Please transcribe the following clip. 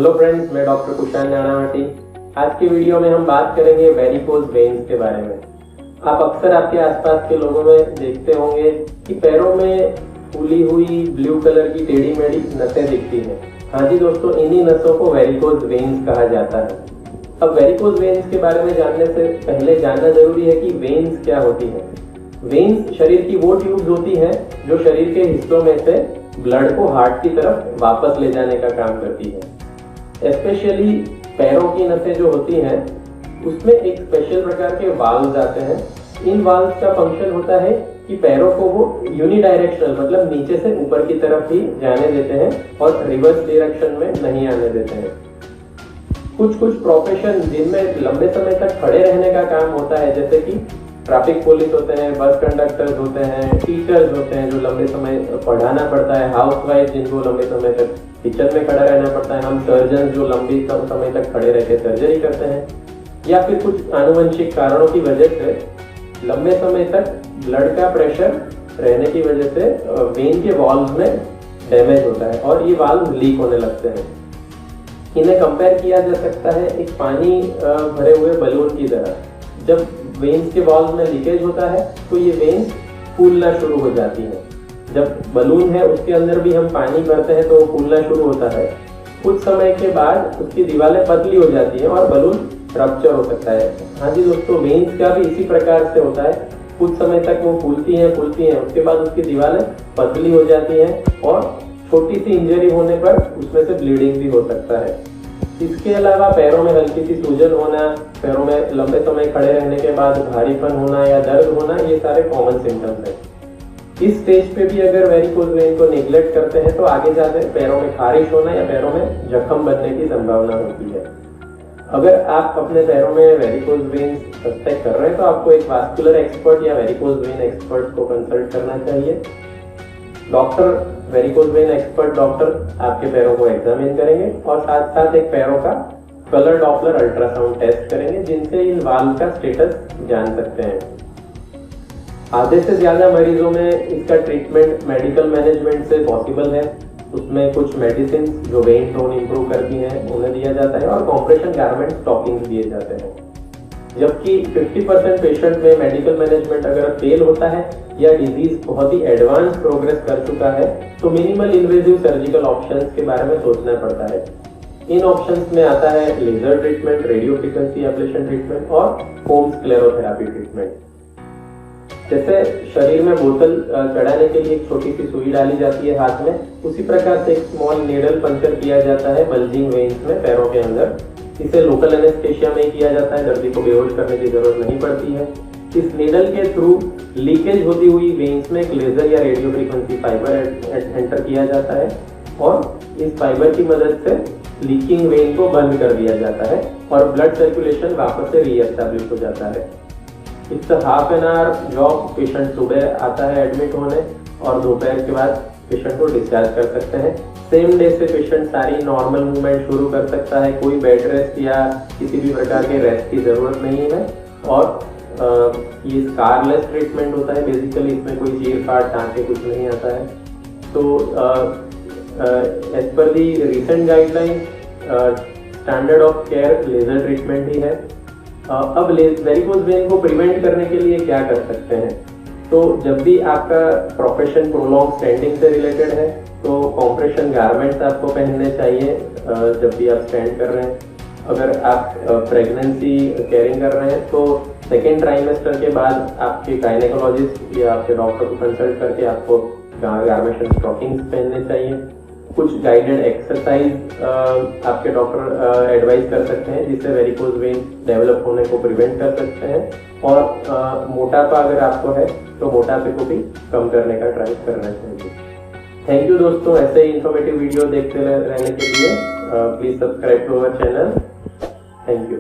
Hello friends, मैं doctor Kushal Nanavati. आज की वीडियो में हम बात करेंगे वेरिकोज वेन्स के बारे में। आप अक्सर आपके आसपास के लोगों में देखते होंगे कि पैरों में फूली हुई ब्लू कलर की टेढ़ी मेढ़ी नसें दिखती हैं। हाँ जी दोस्तों, इन्हीं नसों को वेरिकोज वेन्स कहा जाता है। अब वेरिकोज वेन्स के बारे में जानने से पहले जानना जरूरी है कि वेन्स क्या होती है। वेन्स शरीर की वो ट्यूब्स होती हैं जो शरीर के हिस्सों में से ब्लड को हार्ट की तरफ वापस ले जाने का काम करती है। स्पेशली पैरों की नसें जो होती हैं उसमें एक स्पेशल प्रकार के वाल्व्स आते हैं। इन वाल्व्स का फंक्शन होता है कि पैरों को वो यूनिडायरेक्शनल मतलब नीचे से ऊपर की तरफ ही जाने देते हैं और रिवर्स डायरेक्शन में नहीं आने देते हैं। कुछ प्रोफेशन जिनमें लंबे समय तक खड़े रहने का काम होता है, जैसे कि ट्रैफिक पुलिस होते हैं, बस कंडक्टर्स होते हैं, टीचर्स होते हैं जो लंबे समय पढ़ाना पड़ता है, हाउसवाइफ जिनको लंबे समय तक किचन में खड़ा रहना पड़ता है, हम सर्जन जो लंबी समय तक खड़े रह के सर्जरी करते हैं, या फिर कुछ आनुवंशिक कारणों की वजह से लंबे समय तक ब्लड का प्रेशर रहने की वजह से वेन के वॉल्व में डैमेज होता है और ये वाल्व लीक होने लगते हैं। इन्हें कंपेयर किया जा सकता है एक पानी भरे हुए बलून की तरह। जब वेन्स के वॉल्व में लीकेज होता है तो ये वेन्स फूलना शुरू हो जाती है। जब बलून है उसके अंदर भी हम पानी भरते हैं तो वो फूलना शुरू होता है। कुछ समय के बाद उसकी दीवारें पतली हो जाती हैं और बलून रप्चर हो सकता है। हाँ जी दोस्तों, वेन्स का भी इसी प्रकार से होता है। कुछ समय तक वो फूलती हैं, उसके बाद उसकी दीवारें पतली हो जाती हैं और छोटी सी इंजरी होने पर उसमें से ब्लीडिंग भी हो सकता है। इसके अलावा पैरों में हल्की सी सूजन होना, पैरों में लंबे समय खड़े रहने के बाद भारीपन होना या दर्द होना, ये सारे कॉमन सिम्टम्स हैं। इस स्टेज पे भी अगर वेरिकोज वेन को नेग्लेक्ट करते हैं तो आगे जाकर पैरों में खारिश होना या पैरों में जख्म बनने की संभावना होती है। अगर आप अपने पैरों में वेरिकोज वेन सस्पेक्ट कर रहे हैं तो आपको एक वास्कुलर एक्सपर्ट या वेरिकोज वेन एक्सपर्ट को कंसल्ट करना चाहिए। Doctor varicose vein expert doctor आपके पैरों को एग्जामिन करेंगे और साथ साथ एक पैरों का कलर डॉपलर अल्ट्रासाउंड टेस्ट करेंगे, जिनसे इन वाल्व का स्टेटस जान सकते हैं। आधे से ज्यादा मरीजों में इसका ट्रीटमेंट मेडिकल मैनेजमेंट से पॉसिबल है। उसमें कुछ मेडिसिन जो वेन टोन इंप्रूव करती हैं उन्हें दिया जाता है और कॉम्प्रेशन गारमेंट स्टॉकिंग दिए जाते हैं। जबकि 50% पेशेंट में मेडिकल मैनेजमेंट अगर फेल होता है या डिजीज बहुत ही एडवांस प्रोग्रेस कर चुका है तो मिनिमल इन्वेजिव सर्जिकल ऑप्शंस के बारे में सोचना पड़ता है। इन ऑप्शंस में आता है laser treatment, radio frequency ablation treatment और फोम स्क्लेरोथेरेपी ट्रीटमेंट। जैसे शरीर में बोतल चढ़ाने के लिए एक छोटी सी सुई डाली जाती है हाथ में, उसी प्रकार से एक स्मॉल नीडल पंचर किया जाता है बल्जिंग वेन्स में पैरों के अंदर। इसे लोकल एनेस्थेशिया में किया जाता है, दर्दी को बेहोश करने की जरूरत नहीं पड़ती है। इस नीडल के थ्रू लीकेज होती हुई वेन्स में एक लेजर या रेडियो फ्रीक्वेंसी फाइबर एंटर किया जाता है और इस फाइबर की मदद से लीकिंग वेन को बंद कर दिया जाता है और ब्लड सर्कुलेशन वापस से रीएस्टैब्लिश हो जाता है। It's half an hour job. Patient सुबह आता है एडमिट होने और दोपहर के बाद पेशेंट को डिस्चार्ज कर सकते हैं। सेम डे से पेशेंट सारी नॉर्मल मूवमेंट शुरू कर सकता है। कोई बेड रेस्ट या किसी भी प्रकार के रेस्ट की जरूरत नहीं है और ये स्कारलेस ट्रीटमेंट होता है। बेसिकली इसमें कोई चीर फाड़ टाँके कुछ नहीं आता है। तो as per the recent guideline standard of care laser treatment ही है। अब वेरिकोज वेन को प्रिवेंट करने के लिए क्या कर सकते हैं? तो जब भी आपका प्रोफेशन प्रोलॉन्ग स्टैंडिंग से रिलेटेड है तो कॉम्प्रेशन गारमेंट्स आपको पहनने चाहिए जब भी आप स्टैंड कर रहे हैं। अगर आप प्रेगनेंसी कैरिंग कर रहे हैं तो सेकेंड ट्राइमेस्टर के बाद आपके गायनेकोलॉजिस्ट या आपके डॉक्टर को कंसल्ट करके आपको गारमेंट स्टॉकिंग्स पहनने चाहिए। कुछ गाइडेड एक्सरसाइज आपके डॉक्टर एडवाइस कर सकते हैं जिससे वेरिकोज वेन डेवलप होने को प्रिवेंट कर सकते हैं। और मोटापा अगर आपको है तो मोटापे को भी कम करने का ट्राई करना चाहिए। थैंक यू दोस्तों, ऐसे ही इंफॉर्मेटिव वीडियो देखते रहने के लिए please subscribe to our channel. Thank you.